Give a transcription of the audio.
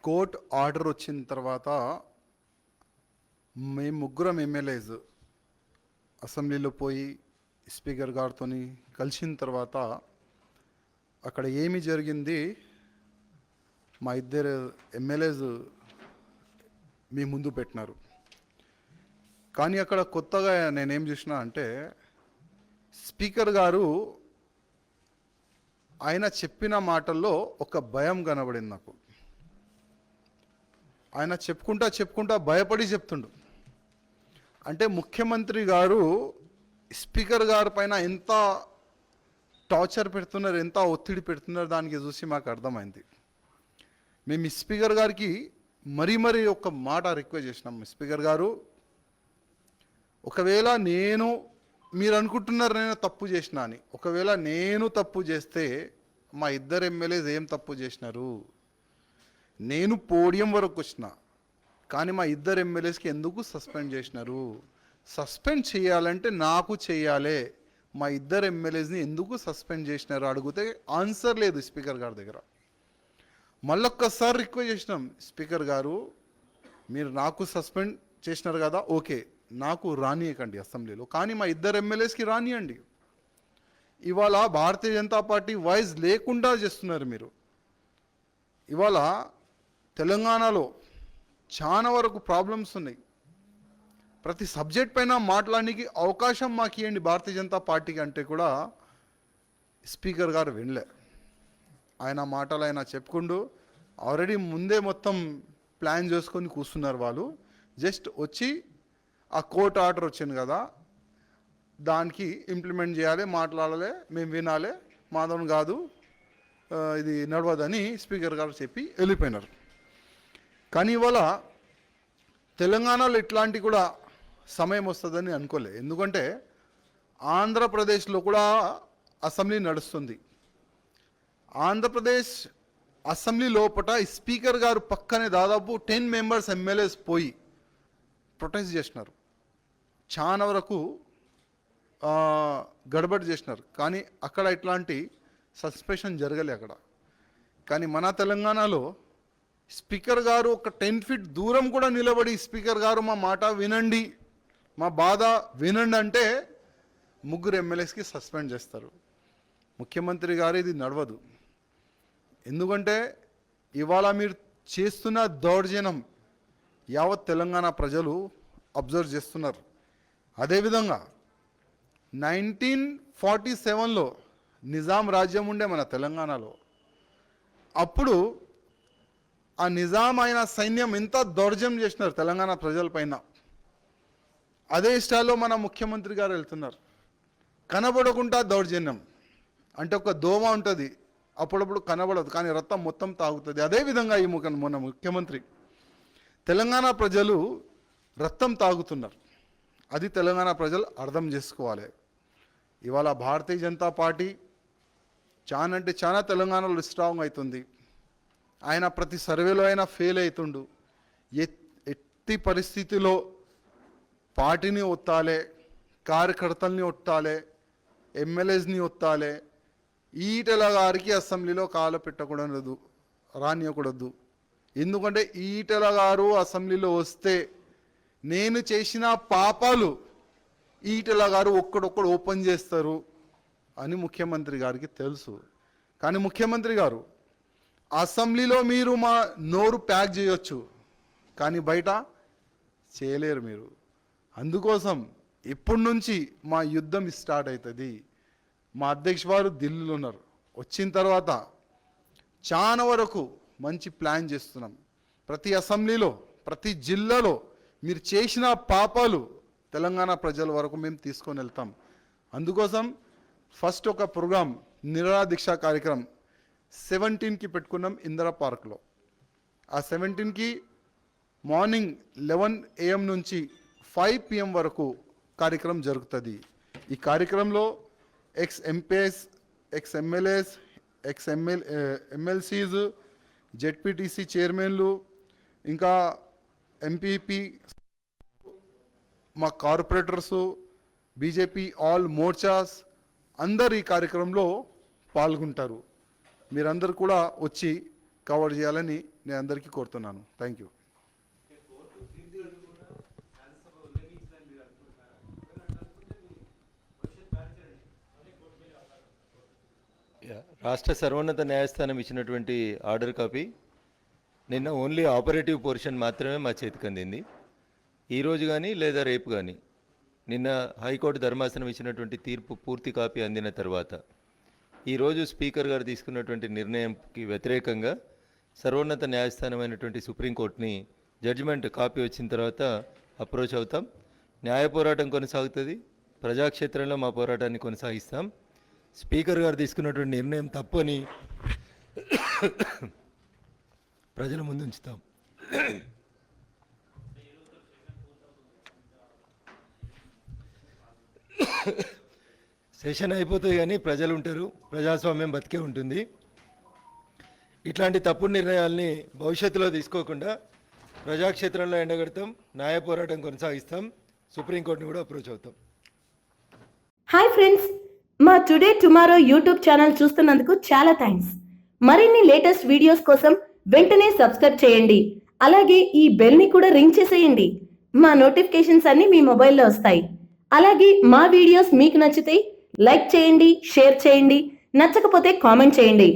Court order వచ్చిన తర్వాత మేము ముగ్గురం ఎమ్మెల్యేస్ అసెంబ్లీలో పోయి స్పీకర్ గారితో కలిసిన తర్వాత అక్కడ ఏమి జరిగింది, మా ఇద్దరు ఎమ్మెల్యేస్ మీ ముందు పెట్టినారు. కానీ అక్కడ కొత్తగా నేనేం చూసినా అంటే స్పీకర్ గారు ఆయన చెప్పిన మాటల్లో ఒక భయం కనబడింది నాకు. ఆయన చెప్పుకుంటా భయపడి చెప్తుండు. అంటే ముఖ్యమంత్రి గారు స్పీకర్ గారి పైన ఎంత టార్చర్ పెడుతున్నారు, ఎంత ఒత్తిడి పెడుతున్నారు దానికి చూసి మాకు అర్థమైంది. మేము స్పీకర్ గారికి మరీ ఒక మాట రిక్వెస్ట్ చేసినాం. స్పీకర్ గారు, ఒకవేళ మీరు అనుకుంటున్నారు నేను తప్పు చేసినా అని, ఒకవేళ నేను తప్పు చేస్తే మా ఇద్దరు ఎమ్మెల్యేస్ ఏం తప్పు చేసినారు? నేను పోడియం వరకు వచ్చిన, కానీ మా ఇద్దరు ఎమ్మెల్యేస్కి ఎందుకు సస్పెండ్ చేసినారు? సస్పెండ్ చేయాలంటే నాకు చేయాలి, మా ఇద్దరు ఎమ్మెల్యేస్ని ఎందుకు సస్పెండ్ చేసినారు అడిగితే ఆన్సర్ లేదు స్పీకర్ గారి దగ్గర. మళ్ళొక్కసారి రిక్వెస్ట్ చేసినాం, స్పీకర్ గారు మీరు నాకు సస్పెండ్ చేసినారు కదా, ఓకే, నాకు రానియకండి అసెంబ్లీలో, కానీ మా ఇద్దరు ఎమ్మెల్యేస్కి రానియండి. ఇవాళ భారతీయ జనతా పార్టీ వాయిస్ లేకుండా చేస్తున్నారు మీరు. ఇవాళ తెలంగాణలో చాలా వరకు ప్రాబ్లమ్స్ ఉన్నాయి. ప్రతి సబ్జెక్ట్ పైన మాట్లాడడానికి అవకాశం మాకు ఇవ్వండి భారతీయ జనతా పార్టీకి అంటే కూడా స్పీకర్ గారు వినలే. ఆయన మాటలు ఆయన చెప్పుకుంటూ ఆల్రెడీ ముందే మొత్తం ప్లాన్ చేసుకొని కూర్చున్నారు వాళ్ళు. జస్ట్ వచ్చి ఆ కోర్టు ఆర్డర్ వచ్చింది కదా, దానికి ఇంప్లిమెంట్ చేయాలి, మాట్లాడాలి, మేము వినాలి, మాధవన్ కాదు ఇది నడవదని స్పీకర్ గారు చెప్పి వెళ్ళిపోయినారు. కానీ ఇవాళ తెలంగాణలో ఇట్లాంటి కూడా సమయం వస్తుందని అనుకోలే. ఎందుకంటే ఆంధ్రప్రదేశ్లో కూడా అసెంబ్లీ నడుస్తుంది. ఆంధ్రప్రదేశ్ అసెంబ్లీ లోపల స్పీకర్ గారు పక్కనే దాదాపు 10 మెంబర్స్ ఎమ్మెల్యేస్ పోయి ప్రొటెస్ట్ చేసినారు. చాలా వరకు గడబడి చేసినారు, కానీ అక్కడ ఇట్లాంటి సస్పెన్షన్ జరగలే అక్కడ. కానీ మన తెలంగాణలో స్పీకర్ గారు ఒక 10 ఫీట్ దూరం కూడా నిలబడి స్పీకర్ గారు మా మాట వినండి, మా బాధ వినండి అంటే ముగ్గురు ఎమ్మెల్యేస్కి సస్పెండ్ చేస్తారు. ముఖ్యమంత్రి గారు ఇది నడవదు. ఎందుకంటే ఇవాళ మీరు చేస్తున్న దౌర్జన్యం యావత్ తెలంగాణ ప్రజలు అబ్జర్వ్ చేస్తున్నారు. అదేవిధంగా 1947లో నిజాం రాజ్యం ఉండే మన తెలంగాణలో. అప్పుడు ఆ నిజాం అయిన సైన్యం ఎంత దౌర్జన్యం చేసినారు తెలంగాణ ప్రజలపైన. అదే స్టైల్లో మన ముఖ్యమంత్రి గారు వెళ్తున్నారు. కనబడకుండా దౌర్జన్యం. అంటే ఒక దోమ ఉంటుంది, అప్పుడప్పుడు కనబడదు, కానీ రక్తం మొత్తం తాగుతుంది. అదేవిధంగా ఈ మన ముఖ్యమంత్రి తెలంగాణ ప్రజలు రక్తం తాగుతున్నారు. అది తెలంగాణ ప్రజలు అర్థం చేసుకోవాలి. ఇవాళ భారతీయ జనతా పార్టీ చాలా అంటే చాలా తెలంగాణలో స్ట్రాంగ్ అవుతుంది. ఆయన ప్రతి సర్వేలో అయినా ఫెయిల్ అవుతుండు. ఎట్టి పరిస్థితిలో పార్టీని ఒత్తాలే, కార్యకర్తల్ని ఒత్తాలే, ఎమ్మెల్యేస్ని ఒత్తాలే. ఈటెల గారికి అసెంబ్లీలో కాలు పెట్టకూడదు, రానియకూడదు. ఎందుకంటే ఈటెల గారు అసెంబ్లీలో వస్తే నేను చేసిన పాపాలు ఈటెల గారు ఒక్కడొక్కడు ఓపెన్ చేస్తారు అని ముఖ్యమంత్రి గారికి తెలుసు. కానీ ముఖ్యమంత్రి గారు అసెంబ్లీలో మీరు మా నోరు ప్యాక్ చేయొచ్చు, కానీ బయట చేయలేరు మీరు. అందుకోసం ఇప్పటి నుంచి మా యుద్ధం స్టార్ట్ అవుతుంది. మా అధ్యక్ష వారు ఢిల్లీలో ఉన్నారు. వచ్చిన తర్వాత చాలా వరకు మంచి ప్లాన్ చేస్తున్నాం. ప్రతి అసెంబ్లీలో, ప్రతి జిల్లాలో మీరు చేసిన పాపాలు తెలంగాణ ప్రజల వరకు మేము తీసుకొని వెళ్తాం. అందుకోసం ఫస్ట్ ఒక ప్రోగ్రాం నిరాహార దీక్ష కార్యక్రమం 17కి పెట్టుకున్నాం ఇందిరా పార్క్లో. ఆ 17కి మార్నింగ్ 11 AM నుంచి 5 PM వరకు కార్యక్రమం జరుగుతుంది. ఈ కార్యక్రమంలో ఎక్స్-ఎంపీఎస్, ఎక్స్-ఎమ్మెల్యేస్, ఎమ్మెల్సీస్, జెడ్పీటీసీ చైర్మన్లు, ఇంకా ఎంపీపీ, మా కార్పొరేటర్సు, బీజేపీ ఆల్ మోర్చాస్ అందరు ఈ కార్యక్రమంలో పాల్గొంటారు. మీరందరూ కూడా వచ్చి కవర్ చేయాలని నేను అందరికీ కోరుతున్నాను. Thank you. రాష్ట్ర సర్వోన్నత న్యాయస్థానం ఇచ్చినటువంటి ఆర్డర్ కాపీ నిన్న ఓన్లీ ఆపరేటివ్ పోర్షన్ మాత్రమే మా చేతికి అందింది. ఈరోజు కానీ లేదా రేపు కానీ నిన్న హైకోర్టు ధర్మాసనం ఇచ్చినటువంటి తీర్పు పూర్తి కాపీ అందిన తర్వాత ఈరోజు స్పీకర్ గారు తీసుకున్నటువంటి నిర్ణయంకి వ్యతిరేకంగా సర్వోన్నత న్యాయస్థానమైనటువంటి సుప్రీంకోర్టుని జడ్జిమెంట్ కాపీ వచ్చిన తర్వాత అప్రోచ్ అవుతాం. న్యాయ పోరాటం కొనసాగుతుంది. ప్రజాక్షేత్రంలో మా పోరాటాన్ని కొనసాగిస్తాం. స్పీకర్ గారు తీసుకున్నటువంటి నిర్ణయం తప్పని ప్రజల ముందు ఉంచుతాం. సెషన్ అయిపోతుంది కానీ ప్రజలు ఉంటారు, ప్రజాస్వామ్యం బతికే ఉంటుంది. ఇట్లాంటి తప్పుడు నిర్ణయాల్ని భవిష్యత్తులో తీసుకోకుండా ప్రజాక్షేత్రంలో ఎండగడతాం, న్యాయ పోరాటం కొనసాగిస్తాం, సుప్రీంకోర్టుని కూడా అప్రోచ్ అవుతాం. హాయ్ ఫ్రెండ్స్, మా టుడే టుమారో యూట్యూబ్ ఛానల్ చూస్తున్నందుకు చాలా థ్యాంక్స్. మరిన్ని లేటెస్ట్ వీడియోస్ కోసం వెంటనే సబ్స్క్రైబ్ చేయండి. అలాగే ఈ బెల్ని కూడా రింగ్ చేసేయండి. మా నోటిఫికేషన్స్ అన్ని మీ మొబైల్లో వస్తాయి. అలాగే మా వీడియోస్ మీకు నచ్చితే లైక్ చేయండి, షేర్ చేయండి, నచ్చకపోతే కామెంట్ చేయండి.